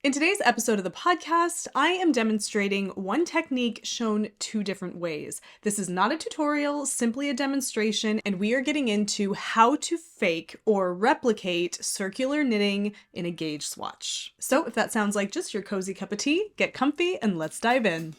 In today's episode of the podcast, I am demonstrating one technique shown two different ways. This is not a tutorial, simply a demonstration, and we are getting into how to fake or replicate circular knitting in a gauge swatch. So if that sounds like just your cozy cup of tea, get comfy and let's dive in.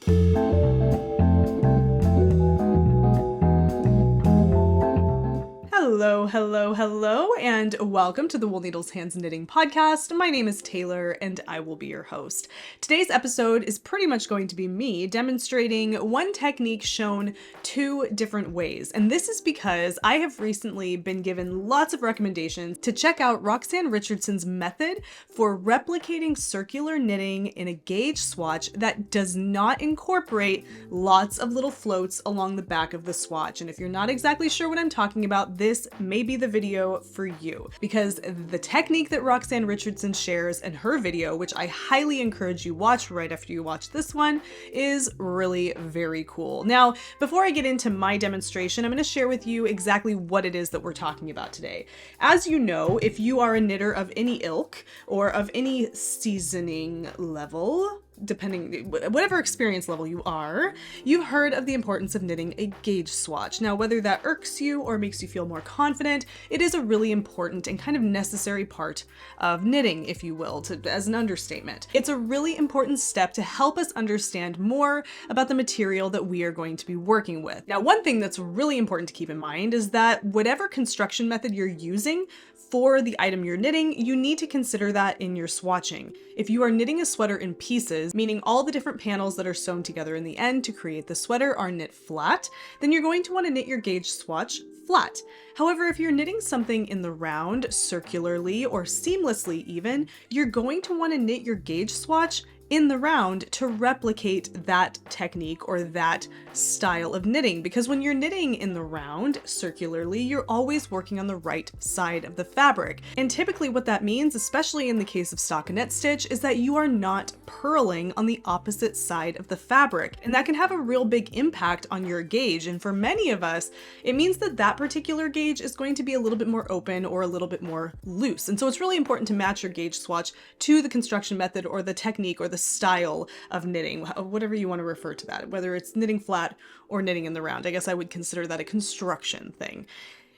Hello, and welcome to the Wool Needles Hands Knitting Podcast. My name is Tayler, and I will be your host. Today's episode is pretty much going to be me demonstrating one technique shown two different ways. And this is because I have recently been given lots of recommendations to check out Roxanne Richardson's method for replicating circular knitting in a gauge swatch that does not incorporate lots of little floats along the back of the swatch. And if you're not exactly sure what I'm talking about, this may be the video for you, because the technique that Roxanne Richardson shares in her video, which I highly encourage you watch right after you watch this one, is really very cool. Now, before I get into my demonstration, I'm going to share with you exactly what it is that we're talking about today. As you know, if you are a knitter of any ilk or of any seasoning level, depending, whatever experience level you are, you've heard of the importance of knitting a gauge swatch. Now, whether that irks you or makes you feel more confident, it is a really important and kind of necessary part of knitting, if you will, as an understatement. It's a really important step to help us understand more about the material that we are going to be working with. Now, one thing that's really important to keep in mind is that whatever construction method you're using for the item you're knitting, you need to consider that in your swatching. If you are knitting a sweater in pieces, meaning all the different panels that are sewn together in the end to create the sweater are knit flat, then you're going to want to knit your gauge swatch flat. However, if you're knitting something in the round, circularly, or seamlessly even, you're going to want to knit your gauge swatch in the round to replicate that technique or that style of knitting. Because when you're knitting in the round, circularly, you're always working on the right side of the fabric. And typically what that means, especially in the case of stockinette stitch, is that you are not purling on the opposite side of the fabric. And that can have a real big impact on your gauge. And for many of us, it means that that particular gauge is going to be a little bit more open or a little bit more loose. And so it's really important to match your gauge swatch to the construction method or the technique or the style of knitting, whatever you want to refer to that, whether it's knitting flat or knitting in the round. I guess I would consider that a construction thing.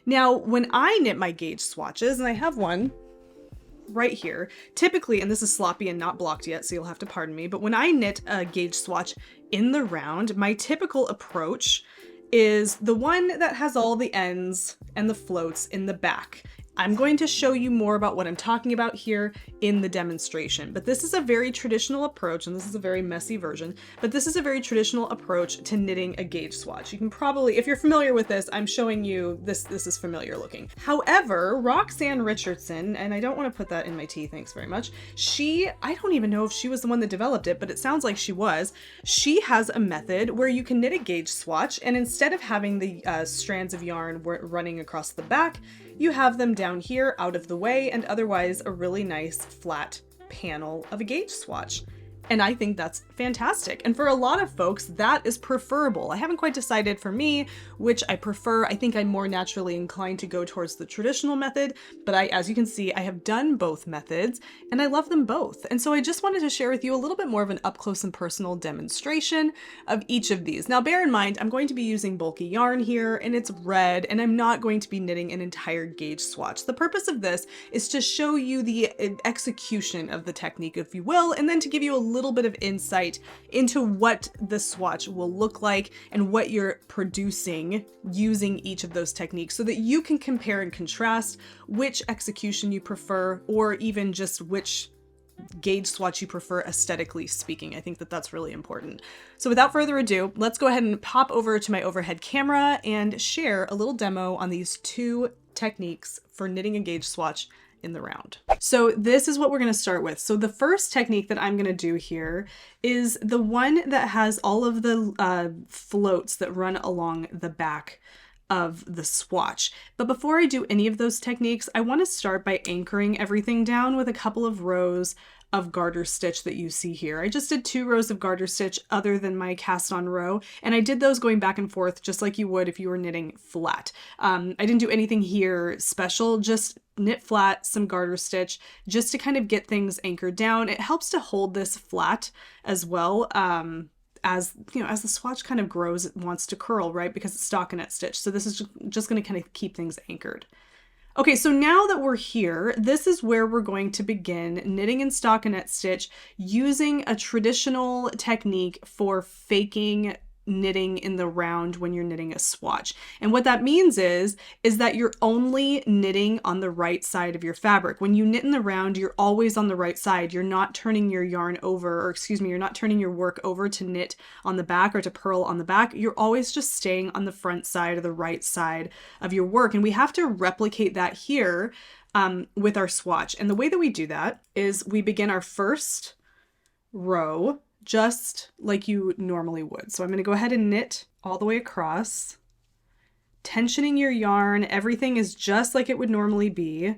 Now, when I knit my gauge swatches, and I have one right here, typically, and this is sloppy and not blocked yet, so you'll have to pardon me, but when I knit a gauge swatch in the round, my typical approach is the one that has all the ends and the floats in the back. I'm going to show you more about what I'm talking about here in the demonstration, but this is a very traditional approach, and this is a very messy version, but this is a very traditional approach to knitting a gauge swatch. You can probably, if you're familiar with this, I'm showing you this is familiar looking. However, Roxanne Richardson, and I don't want to put that in my tea, thanks very much, I don't even know if she was the one that developed it, but it sounds like she was. She has a method where you can knit a gauge swatch, and instead of having the strands of yarn running across the back, you have them down here out of the way, and otherwise a really nice flat panel of a gauge swatch. And I think that's fantastic. And for a lot of folks, that is preferable. I haven't quite decided for me which I prefer. I think I'm more naturally inclined to go towards the traditional method, but as you can see, I have done both methods and I love them both. And so I just wanted to share with you a little bit more of an up close and personal demonstration of each of these. Now, bear in mind, I'm going to be using bulky yarn here and it's red, and I'm not going to be knitting an entire gauge swatch. The purpose of this is to show you the execution of the technique, if you will, and then to give you a little bit of insight into what the swatch will look like and what you're producing using each of those techniques, so that you can compare and contrast which execution you prefer, or even just which gauge swatch you prefer aesthetically speaking. I think that that's really important. So without further ado, let's go ahead and pop over to my overhead camera and share a little demo on these two techniques for knitting a gauge swatch in the round. So this is what we're going to start with. So the first technique that I'm going to do here is the one that has all of the floats that run along the back of the swatch. But before I do any of those techniques, I want to start by anchoring everything down with a couple of rows of garter stitch that you see here. I just did 2 rows of garter stitch other than my cast on row, and I did those going back and forth just like you would if you were knitting flat. I didn't do anything here special, just knit flat, some garter stitch, just to kind of get things anchored down. It helps to hold this flat as well. As you know, as the swatch kind of grows, it wants to curl, right? Because it's stockinette stitch. So this is just going to kind of keep things anchored. Okay, so now that we're here, this is where we're going to begin knitting in stockinette stitch using a traditional technique for faking knitting in the round when you're knitting a swatch. And what that means is that you're only knitting on the right side of your fabric. When you knit in the round, you're always on the right side. You're not turning your yarn over, or excuse me, you're not turning your work over to knit on the back or to purl on the back. You're always just staying on the front side or the right side of your work. And we have to replicate that here with our swatch. And the way that we do that is we begin our first row just like you normally would. So I'm going to go ahead and knit all the way across, tensioning your yarn. Everything is just like it would normally be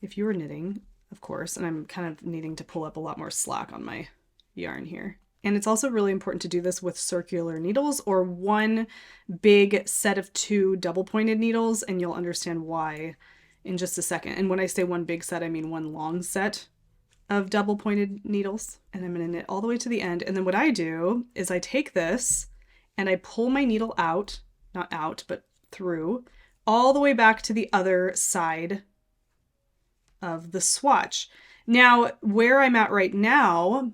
if you were knitting, of course. And I'm kind of needing to pull up a lot more slack on my yarn here. And it's also really important to do this with circular needles or one big set of 2 double-pointed needles, and you'll understand why in just a second. And when I say one big set, I mean one long set of double pointed needles. And I'm going to knit all the way to the end. And then what I do is I take this and I pull my needle out, not out, but through, all the way back to the other side of the swatch. Now, where I'm at right now,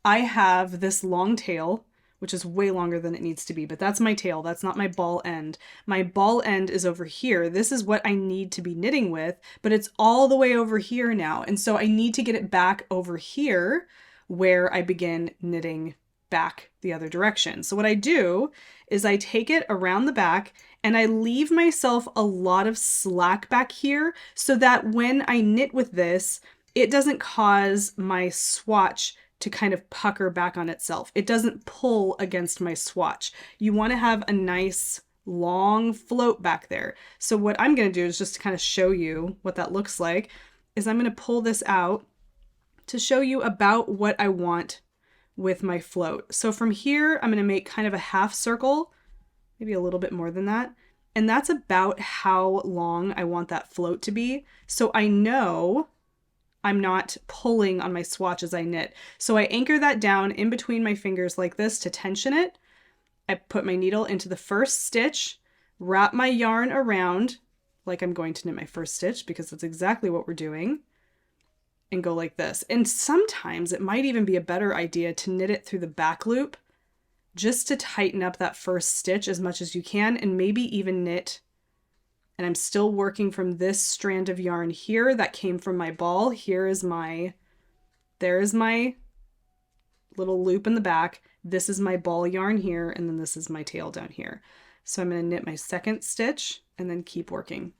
I have this long tail, which is way longer than it needs to be, but that's my tail. That's not my ball end. My ball end is over here. This is what I need to be knitting with, but it's all the way over here now. And so I need to get it back over here where I begin knitting back the other direction. So what I do is I take it around the back and I leave myself a lot of slack back here so that when I knit with this, it doesn't cause my swatch to kind of pucker back on itself. It doesn't pull against my swatch. You want to have a nice long float back there. So what I'm going to do is just to kind of show you what that looks like is I'm going to pull this out to show you about what I want with my float. So from here, I'm going to make kind of a half circle, maybe a little bit more than that. And that's about how long I want that float to be. So I know I'm not pulling on my swatch as I knit. So I anchor that down in between my fingers like this to tension it. I put my needle into the first stitch, wrap my yarn around like I'm going to knit my first stitch because that's exactly what we're doing, and go like this. And sometimes it might even be a better idea to knit it through the back loop just to tighten up that first stitch as much as you can, and maybe even knit. And I'm still working from this strand of yarn here that came from my ball. There is my little loop in the back. This is my ball yarn here, and then this is my tail down here. So I'm going to knit my second stitch and then keep working,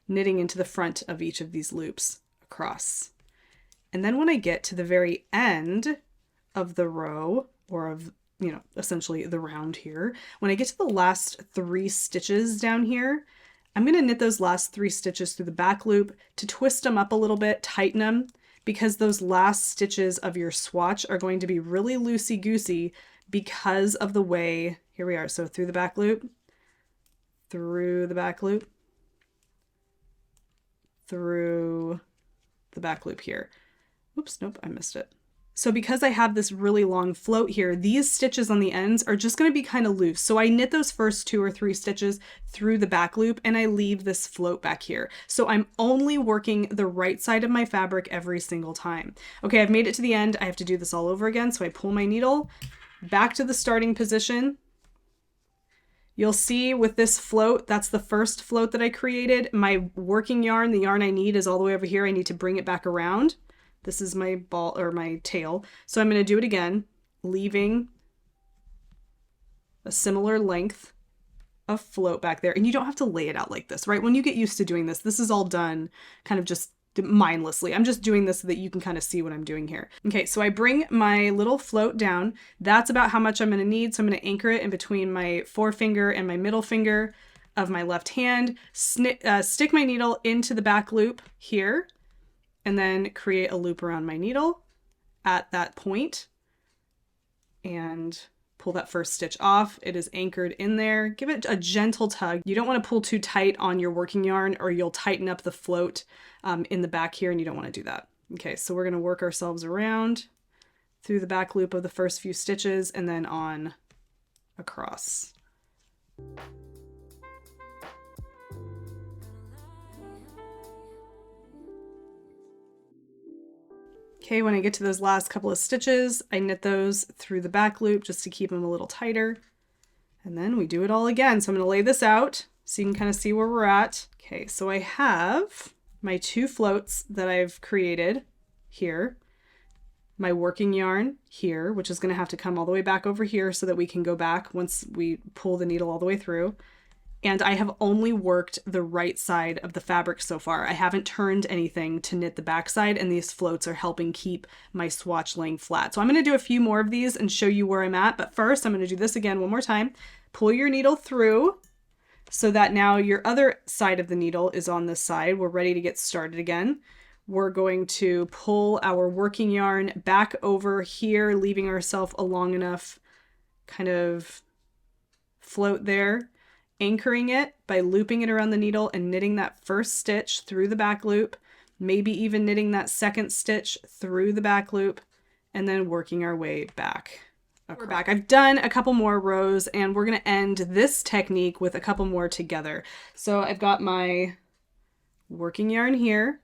knitting into the front of each of these loops across. And then when I get to the very end of the row, or of, essentially the round here, when I get to the last 3 stitches down here, I'm going to knit those last 3 stitches through the back loop to twist them up a little bit, tighten them, because those last stitches of your swatch are going to be really loosey-goosey because of the way, here we are, so through the back loop, through the back loop, through the back loop here. Oops, nope, I missed it. So because I have this really long float here, these stitches on the ends are just going to be kind of loose. So I knit those first 2 or 3 stitches through the back loop and I leave this float back here. So I'm only working the right side of my fabric every single time. Okay, I've made it to the end. I have to do this all over again. So I pull my needle back to the starting position. You'll see with this float, that's the first float that I created. My working yarn, the yarn I need, is all the way over here. I need to bring it back around. This is my ball, or my tail. So I'm going to do it again, leaving a similar length of float back there. And you don't have to lay it out like this, right? When you get used to doing this, this is all done kind of just mindlessly. I'm just doing this so that you can kind of see what I'm doing here. Okay, so I bring my little float down. That's about how much I'm going to need. So I'm going to anchor it in between my forefinger and my middle finger of my left hand, stick my needle into the back loop here, and then create a loop around my needle at that point and pull that first stitch off. It is anchored in there. Give it a gentle tug. You don't want to pull too tight on your working yarn or you'll tighten up the float in the back here, and you don't want to do that. Okay, so we're going to work ourselves around through the back loop of the first few stitches and then on across. Okay, when I get to those last couple of stitches, I knit those through the back loop just to keep them a little tighter. And then we do it all again. So I'm going to lay this out so you can kind of see where we're at. Okay, so I have my 2 floats that I've created here. My working yarn here, which is going to have to come all the way back over here so that we can go back once we pull the needle all the way through. And I have only worked the right side of the fabric so far. I haven't turned anything to knit the back side, and these floats are helping keep my swatch laying flat. So I'm going to do a few more of these and show you where I'm at. But first, I'm going to do this again one more time. Pull your needle through so that now your other side of the needle is on this side. We're ready to get started again. We're going to pull our working yarn back over here, leaving ourselves a long enough kind of float there. Anchoring it by looping it around the needle and knitting that first stitch through the back loop, maybe even knitting that second stitch through the back loop, and then working our way back. We're back. I've done a couple more rows and we're going to end this technique with a couple more together. So I've got my working yarn here.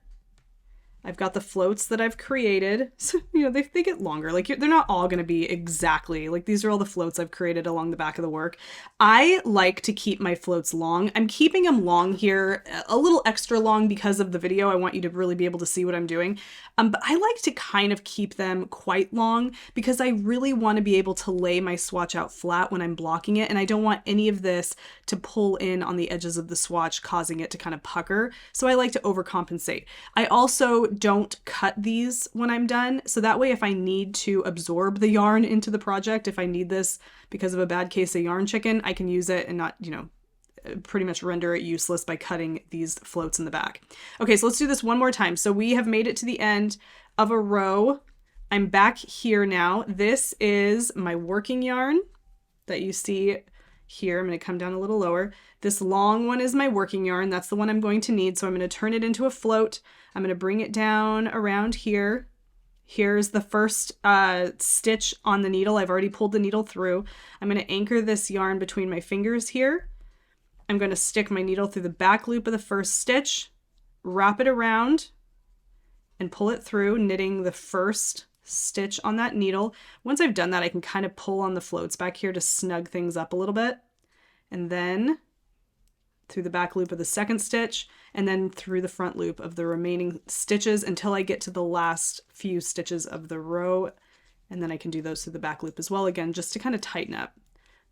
I've got the floats that I've created. So, they get longer. Like they're not all going to be exactly like these are all the floats I've created along the back of the work. I like to keep my floats long. I'm keeping them long here, a little extra long because of the video. I want you to really be able to see what I'm doing. But I like to kind of keep them quite long because I really want to be able to lay my swatch out flat when I'm blocking it. And I don't want any of this to pull in on the edges of the swatch, causing it to kind of pucker. So I like to overcompensate. I also don't cut these when I'm done. So that way, if I need to absorb the yarn into the project, if I need this because of a bad case of yarn chicken, I can use it and not, pretty much render it useless by cutting these floats in the back. Okay, so let's do this one more time. So we have made it to the end of a row. I'm back here now. This is my working yarn that you see here. I'm going to come down a little lower. This long one is my working yarn. That's the one I'm going to need. So I'm going to turn it into a float. I'm going to bring it down around here. Here's the first stitch on the needle. I've already pulled the needle through. I'm going to anchor this yarn between my fingers here. I'm going to stick my needle through the back loop of the first stitch, wrap it around, and pull it through, knitting the first stitch on that needle. Once I've done that, I can kind of pull on the floats back here to snug things up a little bit. And then through the back loop of the second stitch, and then through the front loop of the remaining stitches until I get to the last few stitches of the row. And then I can do those through the back loop as well, again, just to kind of tighten up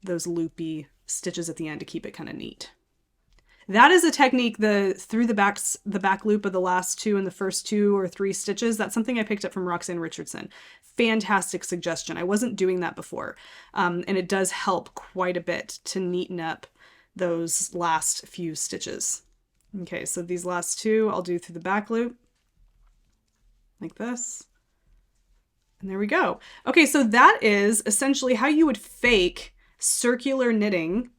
those loopy stitches at the end to keep it kind of neat. That is a technique, through the back loop of the last 2 and the first 2 or 3 stitches. That's something I picked up from Roxanne Richardson. Fantastic suggestion. I wasn't doing that before. And it does help quite a bit to neaten up those last few stitches. Okay, so these last 2 I'll do through the back loop like this. And there we go. Okay, so that is essentially how you would fake circular knitting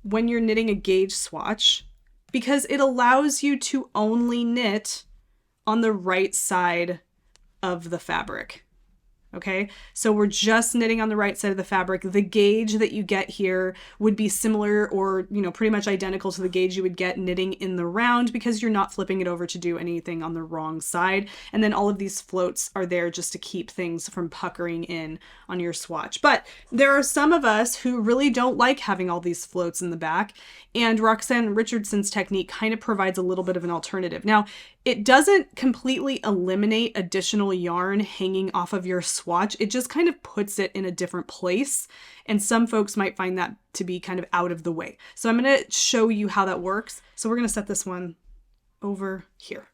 when you're knitting a gauge swatch, because it allows you to only knit on the right side of the fabric. Okay, so we're just knitting on the right side of the fabric. The gauge that you get here would be similar or, pretty much identical to the gauge you would get knitting in the round, because you're not flipping it over to do anything on the wrong side. And then all of these floats are there just to keep things from puckering in on your swatch. But there are some of us who really don't like having all these floats in the back, and Roxanne Richardson's technique kind of provides a little bit of an alternative. Now, it doesn't completely eliminate additional yarn hanging off of your swatch. It just kind of puts it in a different place. And some folks might find that to be kind of out of the way. So I'm going to show you how that works. So we're going to set this one over here.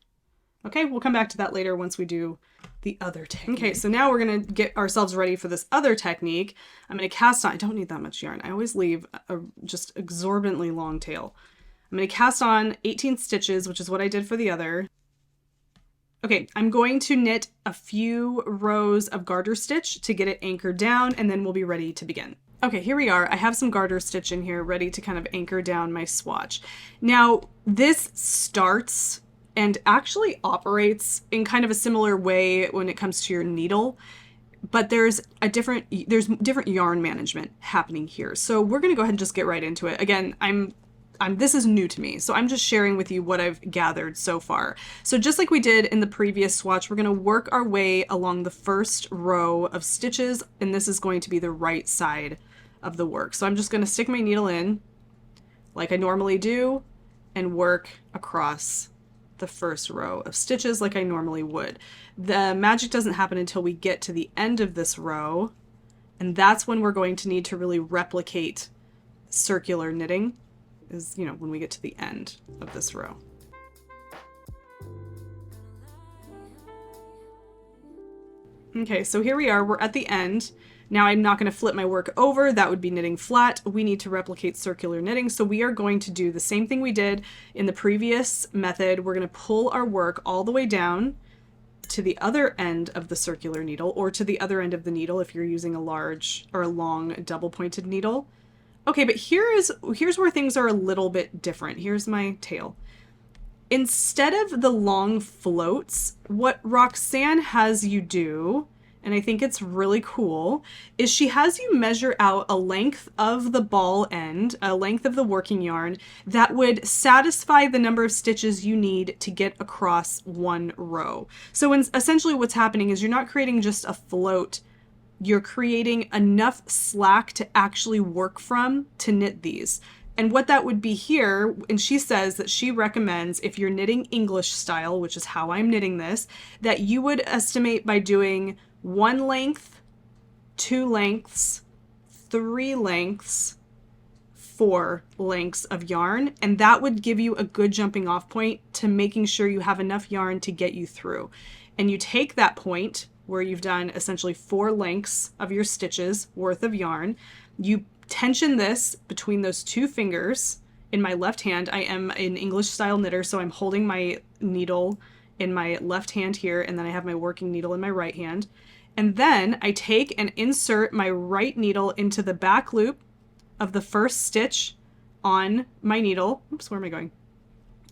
Okay, we'll come back to that later once we do the other technique. Okay, so now we're going to get ourselves ready for this other technique. I'm going to cast on, I don't need that much yarn. I always leave a just exorbitantly long tail. I'm going to cast on 18 stitches, which is what I did for the other. Okay, I'm going to knit a few rows of garter stitch to get it anchored down, and then we'll be ready to begin. Okay, here we are. I have some garter stitch in here ready to kind of anchor down my swatch. Now, this starts and actually operates in kind of a similar way when it comes to your needle, but there's different yarn management happening here. So we're going to go ahead and just get right into it. Again, this is new to me, so I'm just sharing with you what I've gathered so far. So just like we did in the previous swatch, we're going to work our way along the first row of stitches, and this is going to be the right side of the work. So I'm just going to stick my needle in like I normally do and work across the first row of stitches like I normally would. The magic doesn't happen until we get to the end of this row, and that's when we're going to need to really replicate circular knitting, is, you know, when we get to the end of this row. Okay, so here we are, we're at the end. Now I'm not going to flip my work over, that would be knitting flat. We need to replicate circular knitting, so we are going to do the same thing we did in the previous method. We're going to pull our work all the way down to the other end of the circular needle, or to the other end of the needle if you're using a large or a long double pointed needle. Okay, but here's where things are a little bit different. Here's my tail. Instead of the long floats, what Roxanne has you do, and I think it's really cool, is she has you measure out a length of the ball end, a length of the working yarn that would satisfy the number of stitches you need to get across one row. So essentially what's happening is you're not creating just a float, you're creating enough slack to actually work from to knit these. And what that would be here, and she says that she recommends if you're knitting English style, which is how I'm knitting this, that you would estimate by doing 1 length, 2 lengths, 3 lengths, 4 lengths of yarn, and that would give you a good jumping off point to making sure you have enough yarn to get you through. And you take that point where you've done essentially 4 lengths of your stitches worth of yarn. You tension this between those 2 fingers in my left hand. I am an English style knitter, so I'm holding my needle in my left hand here, and then I have my working needle in my right hand. And then I take and insert my right needle into the back loop of the first stitch on my needle. Oops, where am I going?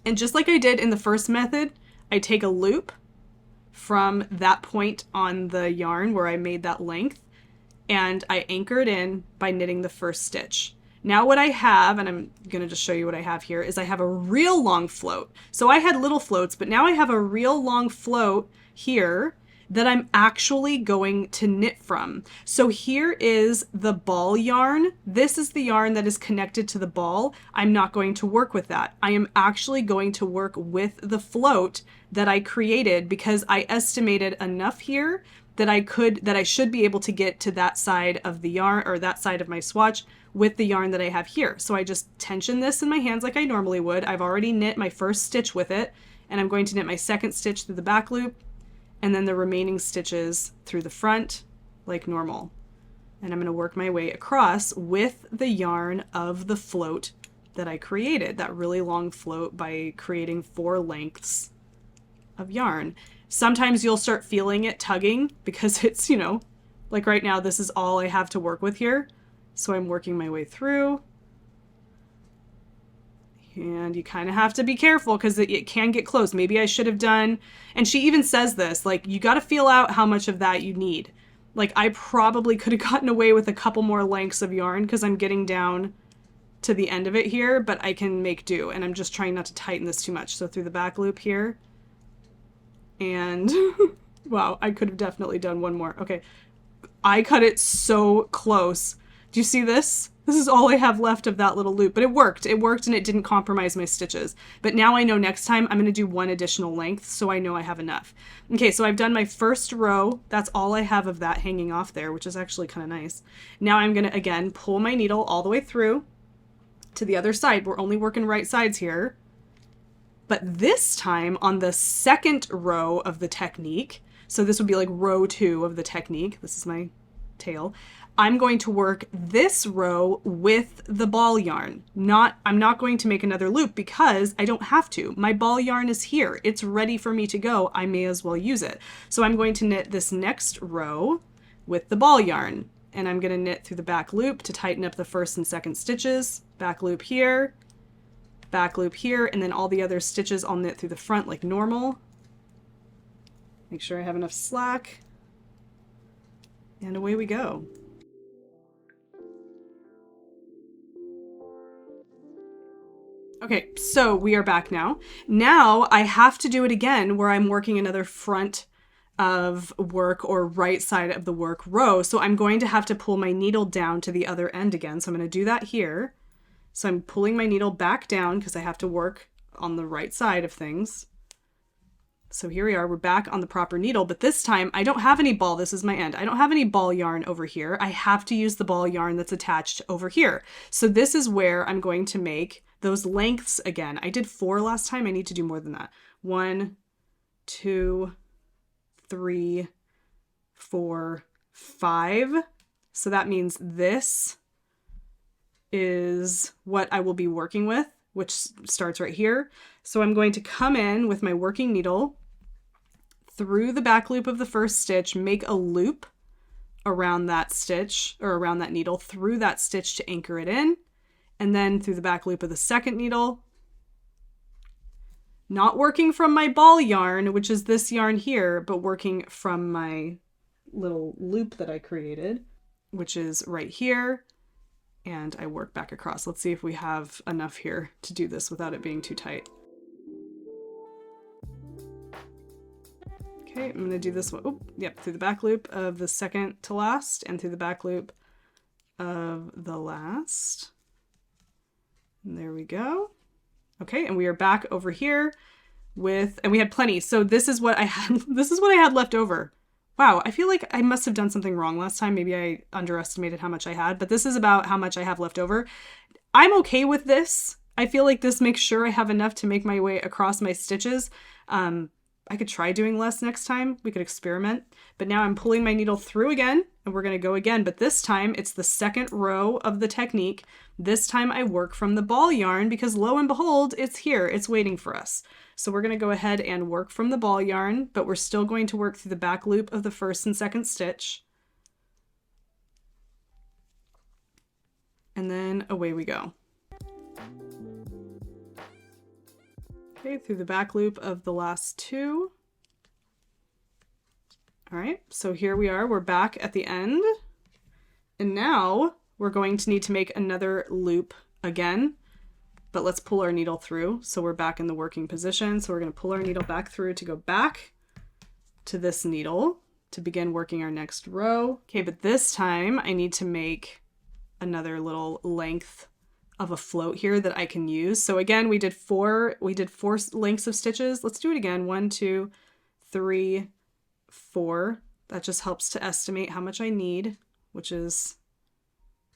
And just like I did in the first method, I take a loop from that point on the yarn where I made that length, and I anchor it in by knitting the first stitch. Now what I have, and I'm going to just show you what I have here, is I have a real long float. So I had little floats, but now I have a real long float here that I'm actually going to knit from. So here is the ball yarn. This is the yarn that is connected to the ball. I'm not going to work with that. I am actually going to work with the float that I created because I estimated enough here that I should be able to get to that side of the yarn, or that side of my swatch, with the yarn that I have here. So I just tension this in my hands like I normally would. I've already knit my first stitch with it, and I'm going to knit my second stitch through the back loop, and then the remaining stitches through the front like normal. And I'm going to work my way across with the yarn of the float that I created, that really long float, by creating 4 lengths of yarn. Sometimes you'll start feeling it tugging because it's, you know, like right now, this is all I have to work with here. So I'm working my way through. And you kind of have to be careful because it can get close. Maybe I should have done, and she even says this, like, you got to feel out how much of that you need. Like, I probably could have gotten away with a couple more lengths of yarn because I'm getting down to the end of it here, but I can make do. And I'm just trying not to tighten this too much. So through the back loop here. And wow, I could have definitely done one more. Okay. I cut it so close. Do you see this? This is all I have left of that little loop, but it worked. It worked and it didn't compromise my stitches. But now I know next time I'm going to do 1 additional length, so I know I have enough. Okay, so I've done my first row. That's all I have of that hanging off there, which is actually kind of nice. Now I'm going to, again, pull my needle all the way through to the other side. We're only working right sides here. But this time on the second row of the technique, so this would be like row 2 of the technique. This is my tail, I'm going to work this row with the ball yarn. I'm not going to make another loop because I don't have to. My ball yarn is here. It's ready for me to go. I may as well use it. So I'm going to knit this next row with the ball yarn, and I'm going to knit through the back loop to tighten up the first and second stitches. Back loop here, and then all the other stitches I'll knit through the front like normal. Make sure I have enough slack, and away we go. Okay, so we are back now. Now I have to do it again where I'm working another front of work or right side of the work row. So I'm going to have to pull my needle down to the other end again. So I'm going to do that here. So I'm pulling my needle back down because I have to work on the right side of things. So here we are, we're back on the proper needle, but this time I don't have any ball, this is my end. I don't have any ball yarn over here. I have to use the ball yarn that's attached over here. So this is where I'm going to make those lengths again. I did 4 last time, I need to do more than that. 1, 2, 3, 4, 5. So that means this is what I will be working with, which starts right here. So I'm going to come in with my working needle through the back loop of the first stitch, make a loop around that stitch or around that needle through that stitch to anchor it in, and then through the back loop of the second needle, not working from my ball yarn, which is this yarn here, but working from my little loop that I created, which is right here, and I work back across. Let's see if we have enough here to do this without it being too tight. Okay, I'm going to do this one. Oh, yep, through the back loop of the second to last and through the back loop of the last. And there we go. Okay, and we are back over here with, and we had plenty. So this is what I had, this is what I had left over. Wow, I feel like I must have done something wrong last time. Maybe I underestimated how much I had, but this is about how much I have left over. I'm okay with this. I feel like this makes sure I have enough to make my way across my stitches. I could try doing less next time. We could experiment. But now I'm pulling my needle through again, and we're going to go again. But this time it's the second row of the technique. This time I work from the ball yarn because lo and behold, it's here. It's waiting for us. So we're going to go ahead and work from the ball yarn, but we're still going to work through the back loop of the first and second stitch. And then away we go. Okay, through the back loop of the last 2. All right, so here we are, we're back at the end. And now we're going to need to make another loop again, but let's pull our needle through. So we're back in the working position. So we're gonna pull our needle back through to go back to this needle to begin working our next row. Okay, but this time I need to make another little length of a float here that I can use. So again, we did four lengths of stitches. Let's do it again. 1, 2, 3, 4. That just helps to estimate how much I need, which is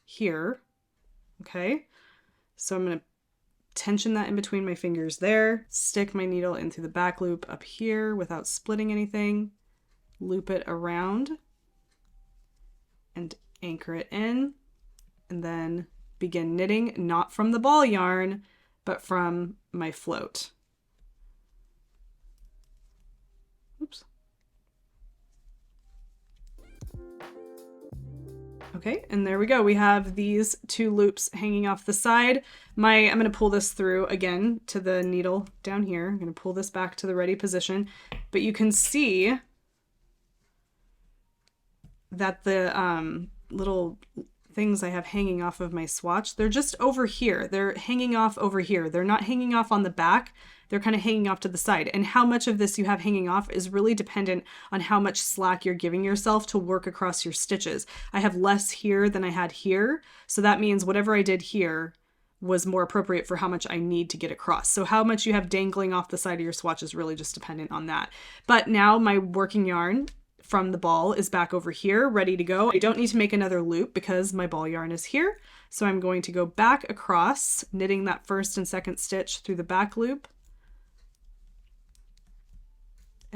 here. Okay. So I'm going to tension that in between my fingers there, stick my needle in through the back loop up here without splitting anything, loop it around and anchor it in, and then begin knitting, not from the ball yarn, but from my float. Oops. Okay, and there we go. We have these 2 loops hanging off the side. I'm going to pull this through again to the needle down here. I'm going to pull this back to the ready position, but you can see that the little things I have hanging off of my swatch, they're just over here. They're hanging off over here. They're not hanging off on the back. They're kind of hanging off to the side. And how much of this you have hanging off is really dependent on how much slack you're giving yourself to work across your stitches. I have less here than I had here. So that means whatever I did here was more appropriate for how much I need to get across. So how much you have dangling off the side of your swatch is really just dependent on that. But now my working yarn from the ball is back over here, ready to go. I don't need to make another loop because my ball yarn is here. So I'm going to go back across, knitting that first and second stitch through the back loop,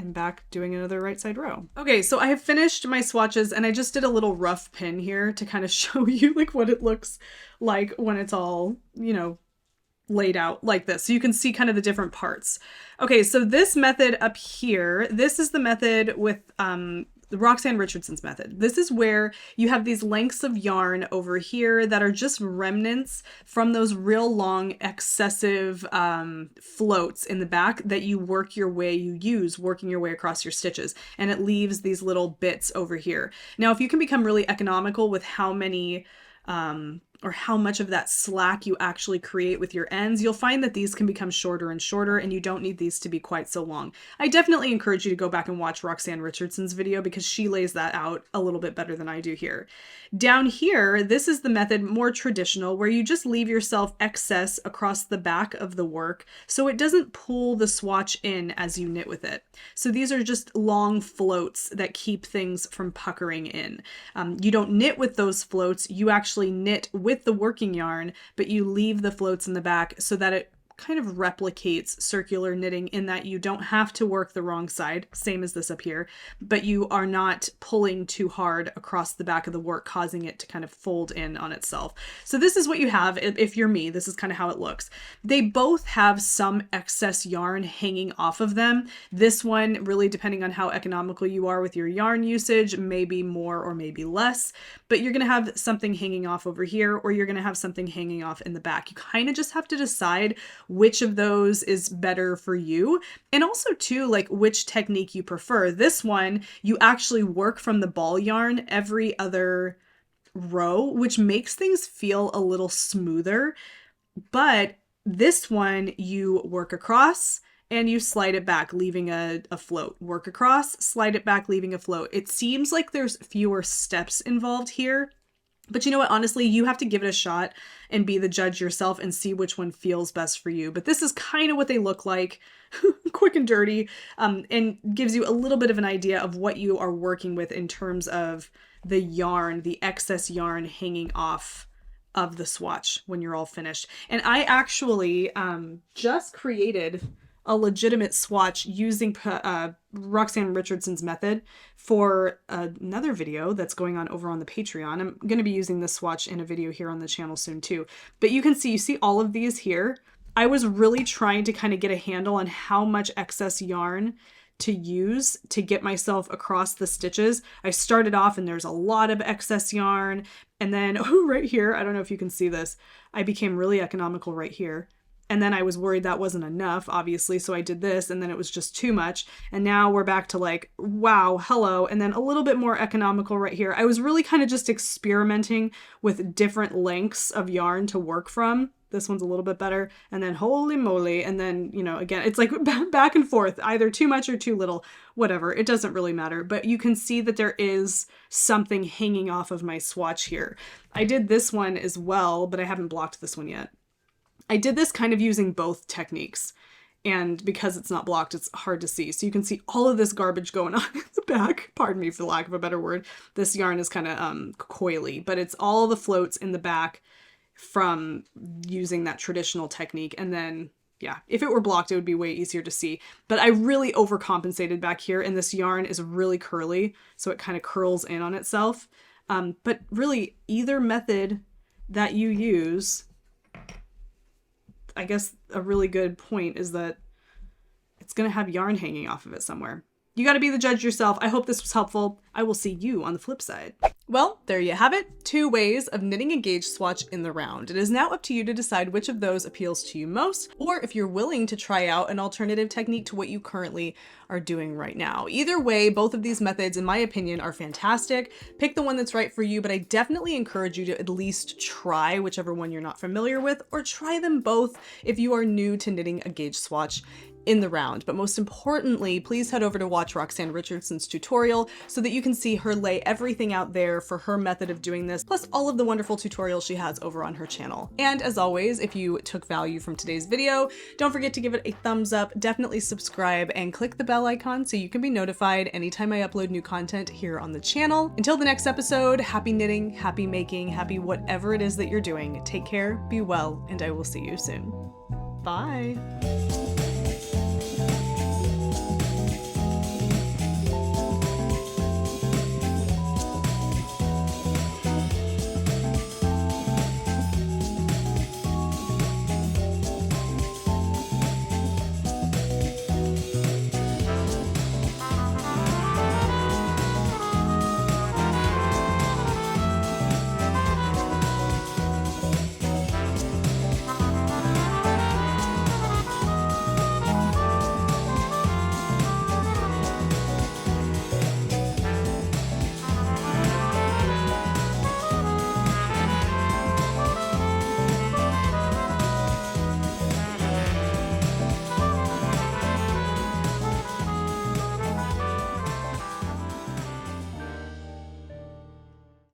and back doing another right side row. Okay, so I have finished my swatches and I just did a little rough pin here to kind of show you like what it looks like when it's all, you know, laid out like this. So you can see kind of the different parts. Okay, so this method up here, this is the method with the Roxanne Richardson's method. This is where you have these lengths of yarn over here that are just remnants from those real long excessive floats in the back that you work your way, you use working your way across your stitches, and it leaves these little bits over here. Now, if you can become really economical with how many or how much of that slack you actually create with your ends, you'll find that these can become shorter and shorter and you don't need these to be quite so long. I definitely encourage you to go back and watch Roxanne Richardson's video because she lays that out a little bit better than I do here. Down here, this is the method more traditional where you just leave yourself excess across the back of the work so it doesn't pull the swatch in as you knit with it. So these are just long floats that keep things from puckering in. You don't knit with those floats, you actually knit with the working yarn, but you leave the floats in the back so that it kind of replicates circular knitting in that you don't have to work the wrong side, same as this up here, but you are not pulling too hard across the back of the work, causing it to kind of fold in on itself. So this is what you have. If you're me, this is kind of how it looks. They both have some excess yarn hanging off of them. This one, really depending on how economical you are with your yarn usage, maybe more or maybe less, but you're going to have something hanging off over here, or you're going to have something hanging off in the back. You kind of just have to decide which of those is better for you. And also too, like which technique you prefer. This one, you actually work from the ball yarn every other row, which makes things feel a little smoother. But this one, you work across and you slide it back, leaving a float. Work across, slide it back, leaving a float. It seems like there's fewer steps involved here. But you know what, honestly, you have to give it a shot and be the judge yourself and see which one feels best for you. But this is kind of what they look like, quick and dirty, and gives you a little bit of an idea of what you are working with in terms of the yarn, the excess yarn hanging off of the swatch when you're all finished. And I actually just created a legitimate swatch using Roxanne Richardson's method for another video that's going on over on the Patreon. I'm going to be using this swatch in a video here on the channel soon too. But you see all of these here. I was really trying to kind of get a handle on how much excess yarn to use to get myself across the stitches. I started off and there's a lot of excess yarn. And then right here, I don't know if you can see this, I became really economical right here. And then I was worried that wasn't enough, obviously, so I did this, and then it was just too much. And now we're back to like, wow, hello, and then a little bit more economical right here. I was really kind of just experimenting with different lengths of yarn to work from. This one's a little bit better, and then holy moly, and then, you know, again, it's like back and forth, either too much or too little, whatever, it doesn't really matter. But you can see that there is something hanging off of my swatch here. I did this one as well, but I haven't blocked this one yet. I did this kind of using both techniques, and because it's not blocked, it's hard to see. So you can see all of this garbage going on in the back. Pardon me for the lack of a better word. This yarn is kind of coily, but it's all the floats in the back from using that traditional technique. And then, yeah, if it were blocked, it would be way easier to see. But I really overcompensated back here, and this yarn is really curly, so it kind of curls in on itself. But really, either method that you use, I guess a really good point is that it's going to have yarn hanging off of it somewhere. You got to be the judge yourself. I hope this was helpful. I will see you on the flip side. Well, there you have it. 2 ways of knitting a gauge swatch in the round. It is now up to you to decide which of those appeals to you most, or if you're willing to try out an alternative technique to what you currently are doing right now. Either way, both of these methods, in my opinion, are fantastic. Pick the one that's right for you, but I definitely encourage you to at least try whichever one you're not familiar with, or try them both if you are new to knitting a gauge swatch in the round. But most importantly, please head over to watch Roxanne Richardson's tutorial so that you can see her lay everything out there for her method of doing this, plus all of the wonderful tutorials she has over on her channel. And as always, if you took value from today's video, don't forget to give it a thumbs up, definitely subscribe, and click the bell icon so you can be notified anytime I upload new content here on the channel. Until the next episode, happy knitting, happy making, happy whatever it is that you're doing. Take care, be well, and I will see you soon. Bye.